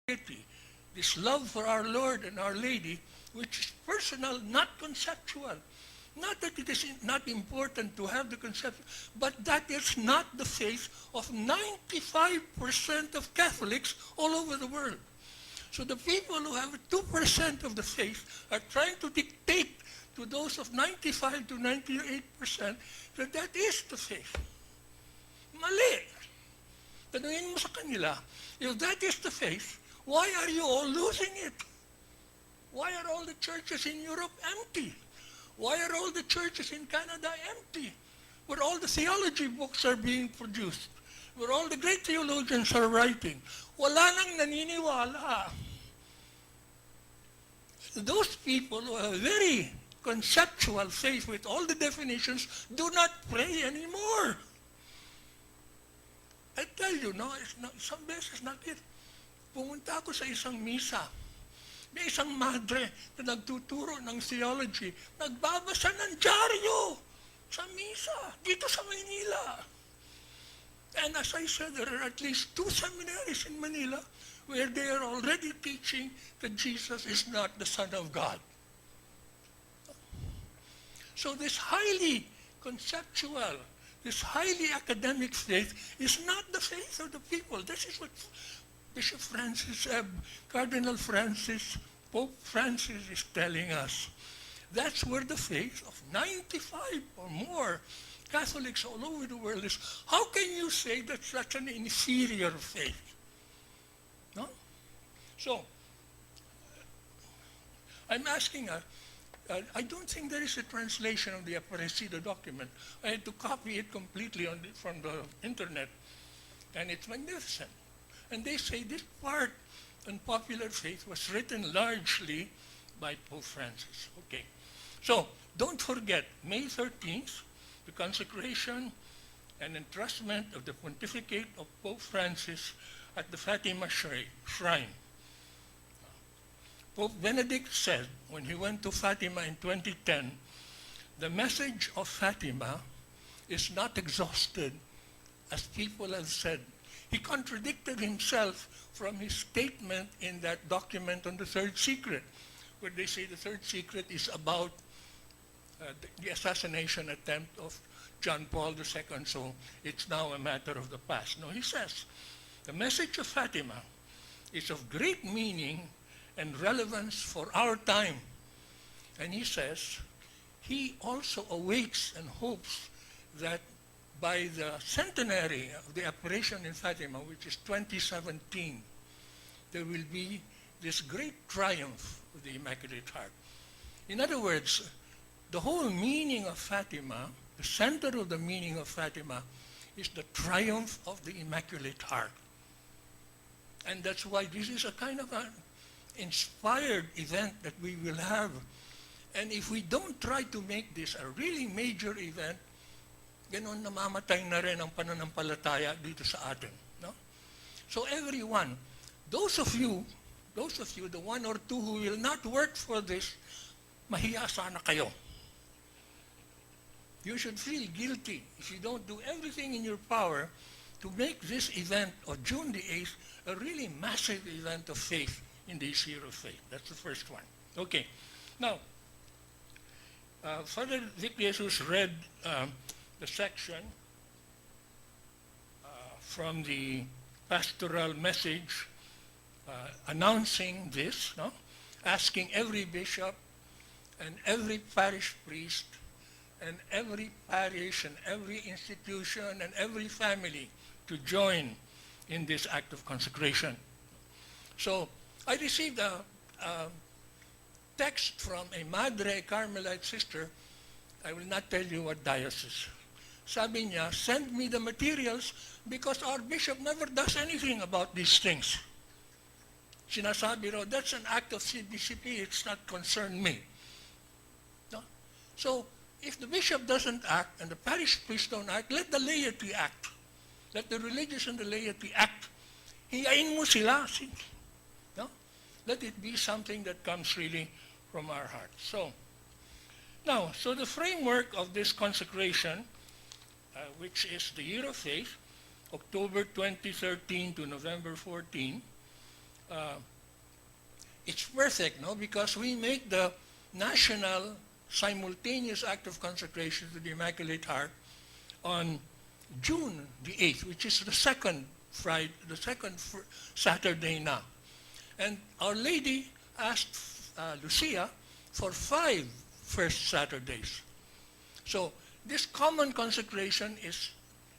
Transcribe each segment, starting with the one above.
piety, this love for our Lord and Our Lady, which is personal, not conceptual. Not that it is not important to have the conception, but that is not the faith of 95% of Catholics all over the world. So the people who have 2% of the faith are trying to dictate to those of 95 to 98% that that is the faith. Mali. Tanungin mo sa kanila, if that is the faith, why are you all losing it? Why are all the churches in Europe empty? Why are all the churches in Canada empty? Where all the theology books are being produced, where all the great theologians are writing. Wala nang naniniwala. Those people who have very conceptual faith with all the definitions do not pray anymore. I tell you, no, some beses nakit. Pumunta ako sa isang misa. May isang madre na nagtuturo ng theology, nagbabasa ng dyaryo sa misa dito sa Manila. And as I said, there are at least 2 seminaries in Manila where they are already teaching that Jesus is not the Son of God. So this highly conceptual, this highly academic faith is not the faith of the people. This is what Bishop Francis, Cardinal Francis, Pope Francis is telling us. That's where the faith of 95 or more Catholics all over the world is. How can you say that's such an inferior faith? No? So, I'm asking I don't think there is a translation of the Aparecida document. I had to copy it completely from the internet, and it's magnificent. And they say this part on popular faith was written largely by Pope Francis. Okay. So, don't forget, May 13th, the consecration and entrustment of the pontificate of Pope Francis at the Fatima Shrine. Pope Benedict said, when he went to Fatima in 2010, the message of Fatima is not exhausted, as people have said. He contradicted himself from his statement in that document on the third secret, where they say the third secret is about the assassination attempt of John Paul II, so it's now a matter of the past. No, he says, the message of Fatima is of great meaning and relevance for our time. And he says, he also awaits and hopes that by the centenary of the apparition in Fatima, which is 2017, there will be this great triumph of the Immaculate Heart. In other words, the whole meaning of Fatima, the center of the meaning of Fatima, is the triumph of the Immaculate Heart. And that's why this is a kind of an inspired event that we will have. And if we don't try to make this a really major event, ganon namamatay na rin ang pananampalataya dito sa atin. No? So everyone, those of you, the 1 or 2 who will not work for this, mahiya sana kayo. You should feel guilty if you don't do everything in your power to make this event of June the 8th a really massive event of faith in this year of faith. That's the first one. Okay. Now, Father Vic Jesus read the section from the pastoral message announcing this, no? Asking every bishop and every parish priest and every parish and every institution and every family to join in this act of consecration. So I received a text from a Madre Carmelite sister. I will not tell you what diocese. Sabi niya, send me the materials because our bishop never does anything about these things. Sinasabi raw, that's an act of CBCP, it's not concern me. No? So, if the bishop doesn't act and the parish priest don't act, let the laity act. Let the religious and the laity act. Hiyain mo sila. No? Let it be something that comes really from our heart. So, now, so the framework of this consecration, which is the Year of Faith, October 2013 to November 14, uh, it's perfect, no? Because we make the national simultaneous act of consecration to the Immaculate Heart on June the 8th, which is the second Friday, the second Saturday now. And Our Lady asked Lucia for 5 first Saturdays. So this common consecration is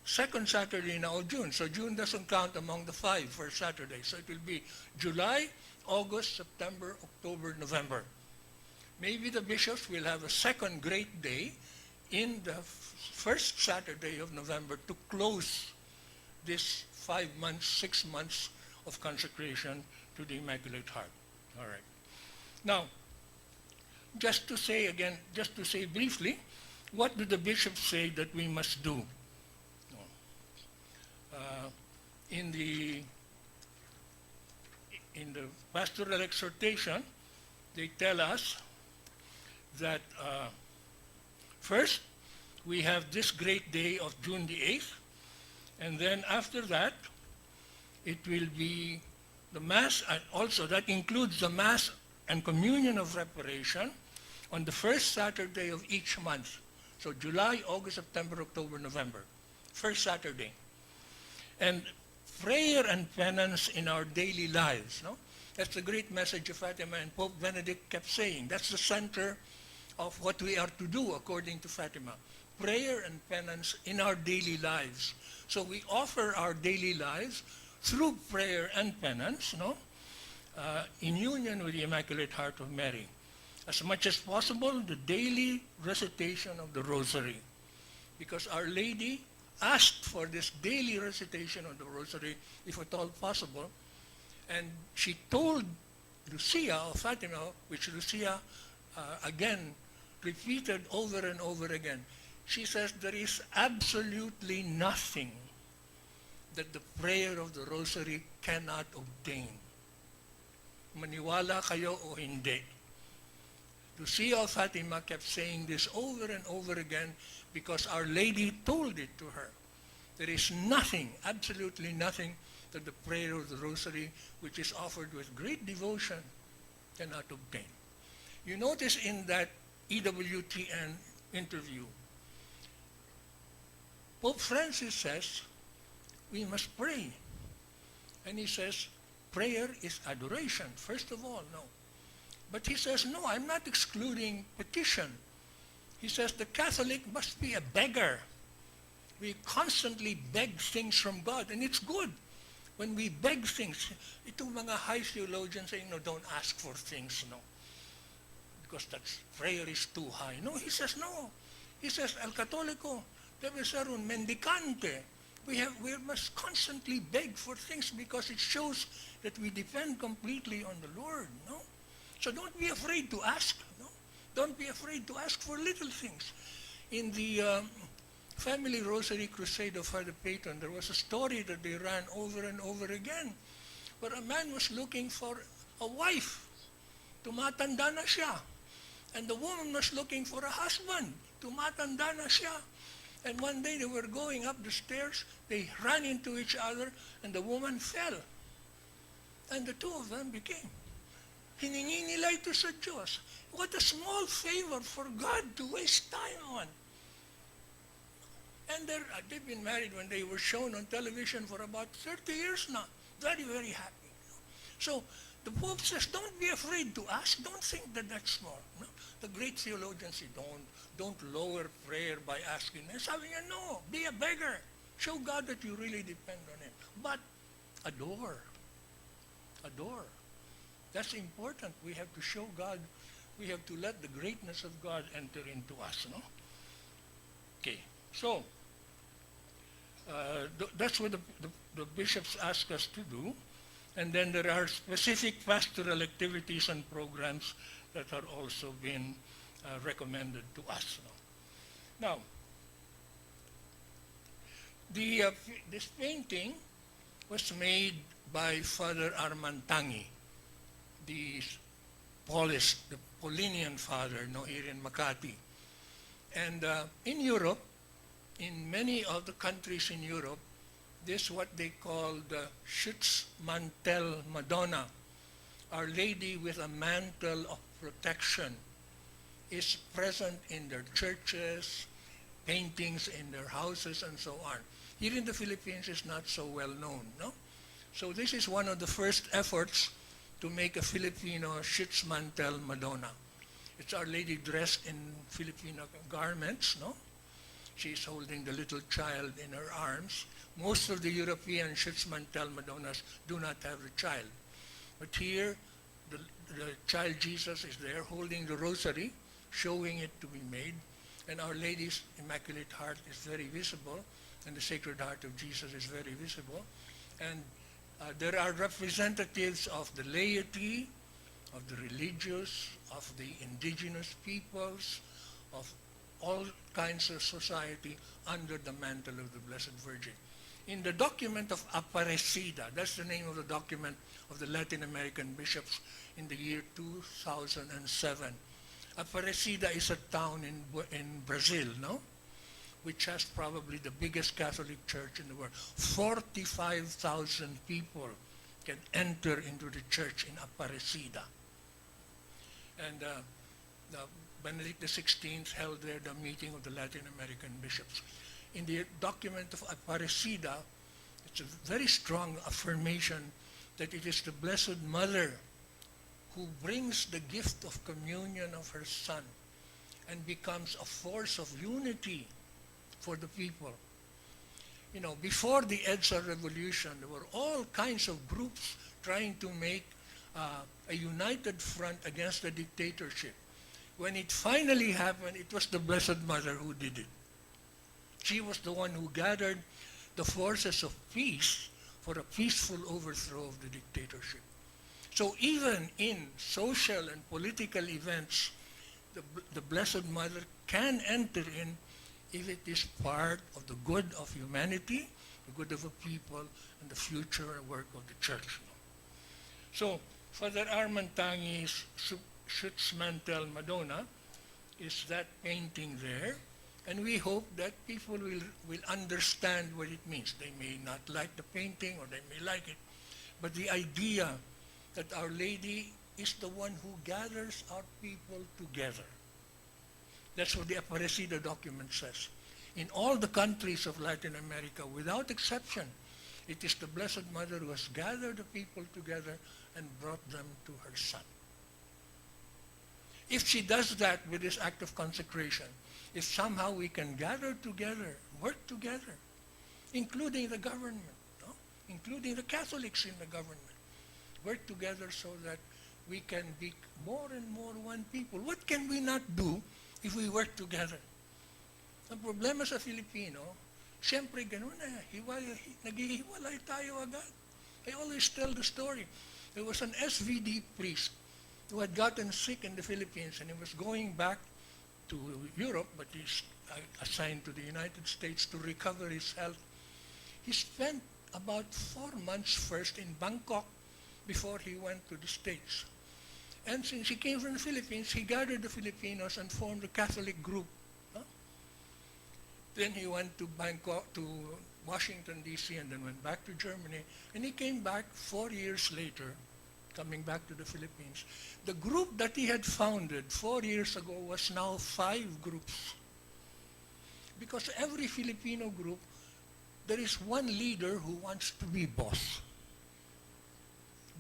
second Saturday now of June. So June doesn't count among the 5 first Saturdays. So it will be July, August, September, October, November. Maybe the bishops will have a second great day in the first Saturday of November to close this 5 months, 6 months of consecration to the Immaculate Heart. All right. Now, just to say briefly, what do the bishops say that we must do? In the pastoral exhortation, they tell us that first, we have this great day of June the 8th, and then after that, it will be the Mass, and also that includes the Mass and Communion of Reparation on the first Saturday of each month. So July, August, September, October, November. First Saturday. And prayer and penance in our daily lives. No? That's the great message of Fatima, and Pope Benedict kept saying. That's the center of what we are to do according to Fatima. Prayer and penance in our daily lives. So we offer our daily lives through prayer and penance, no? In union with the Immaculate Heart of Mary. As much as possible, the daily recitation of the Rosary. Because Our Lady asked for this daily recitation of the Rosary, if at all possible, and she told Lucia of Fatima, which Lucia again repeated over and over again. She says there is absolutely nothing that the prayer of the Rosary cannot obtain. Maniwala kayo o hindi. Lucia of Fatima kept saying this over and over again because Our Lady told it to her. There is nothing, absolutely nothing, that the prayer of the Rosary, which is offered with great devotion, cannot obtain. You notice in that EWTN interview, Pope Francis says, we must pray. And he says, prayer is adoration, first of all, no. But he says, no, I'm not excluding petition. He says the Catholic must be a beggar. We constantly beg things from God, and it's good when we beg things. Itong mga high theologians saying, no, don't ask for things, no. Because prayer is too high. No, he says, no. He says, El Católico debe ser un mendicante. We must constantly beg for things because it shows that we depend completely on the Lord, no? So don't be afraid to ask, no? Don't be afraid to ask for little things. In the Family Rosary Crusade of Father Peyton, there was a story that they ran over and over again, where a man was looking for a wife. Tumatanda na siya. And the woman was looking for a husband. Tumatanda na siya. And one day they were going up the stairs, they ran into each other, and the woman fell. And the two of them became. Hiningi nila ito sa Diyos. What a small favor for God to waste time on. And they've been married when they were shown on television for about 30 years now. Very, very happy. So the Pope says, don't be afraid to ask. Don't think that that's small. No? The great theologians say, don't lower prayer by asking. And sabi niya, no, be a beggar. Show God that you really depend on Him. But adore. Adore. That's important. We have to show God. We have to let the greatness of God enter into us. No? Okay. So, that's what the bishops ask us to do. And then there are specific pastoral activities and programs that are also being recommended to us. Now, this painting was made by Father Armantangi, the Paulinian father, here in Makati. And in Europe, in many of the countries in Europe, this is what they call the Schutzmantel Madonna, Our Lady with a mantle of protection is present in their churches, paintings in their houses, and so on. Here in the Philippines, it's not so well known, no? So this is one of the first efforts to make a Filipino Schutzmantel Madonna. It's Our Lady dressed in Filipino garments, no? She's holding the little child in her arms. Most of the European Schutzmantel Madonnas do not have the child. But here, the child Jesus is there holding the rosary, showing it to be made. And Our Lady's Immaculate Heart is very visible, and the Sacred Heart of Jesus is very visible. And there are representatives of the laity, of the religious, of the indigenous peoples, of all kinds of society under the mantle of the Blessed Virgin. In the document of Aparecida, that's the name of the document of the Latin American bishops in the year 2007. Aparecida is a town in Brazil, no? Which has probably the biggest Catholic church in the world. 45,000 people can enter into the church in Aparecida. And Benedict XVI held there the meeting of the Latin American bishops. In the document of Aparecida, it's a very strong affirmation that it is the Blessed Mother who brings the gift of communion of her Son and becomes a force of unity for the people. You know, before the EDSA revolution, there were all kinds of groups trying to make a united front against the dictatorship. When it finally happened, it was the Blessed Mother who did it. She was the one who gathered the forces of peace for a peaceful overthrow of the dictatorship. So even in social and political events, the Blessed Mother can enter in if it is part of the good of humanity, the good of a people, and the future work of the Church. So Father Armantangi's Schutzmantel Madonna is that painting there, and we hope that people will understand what it means. They may not like the painting or they may like it, but the idea that Our Lady is the one who gathers our people together. That's what the Aparecida document says. In all the countries of Latin America, without exception, it is the Blessed Mother who has gathered the people together and brought them to her Son. If she does that with this act of consecration, if somehow we can gather together, work together, including the government, no? Including the Catholics in the government, work together so that we can be more and more one people. What can we not do if we work together? Ang problema sa Filipino, siyempre ganun naghihiwalay tayo agad. I always tell the story. There was an SVD priest who had gotten sick in the Philippines and he was going back to Europe, but he's assigned to the United States to recover his health. He spent about 4 months first in Bangkok before he went to the States. And since he came from the Philippines, he gathered the Filipinos and formed a Catholic group. Huh? Then he went to Bangkok, to Washington, D.C., and then went back to Germany. And he came back 4 years later, coming back to the Philippines. The group that he had founded 4 years ago was now 5 groups. Because every Filipino group, there is one leader who wants to be boss.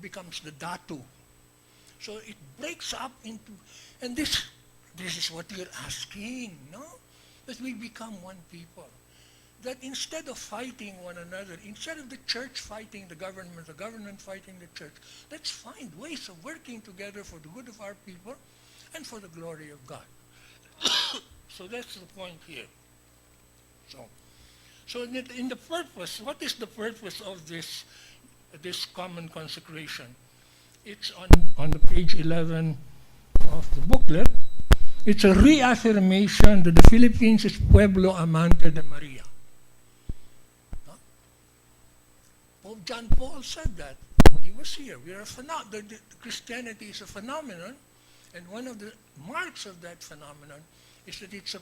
Becomes the datu. So it breaks up into, and this is what you're asking, no? That we become one people. That instead of fighting one another, instead of the church fighting the government fighting the church, let's find ways of working together for the good of our people and for the glory of God. So that's the point here. So in the purpose, what is the purpose of this common consecration? It's on the page 11 of the booklet. It's a reaffirmation that the Philippines is Pueblo Amante de Maria. Huh? Pope John Paul said that when he was here. Christianity is a phenomenon, and one of the marks of that phenomenon is that it's a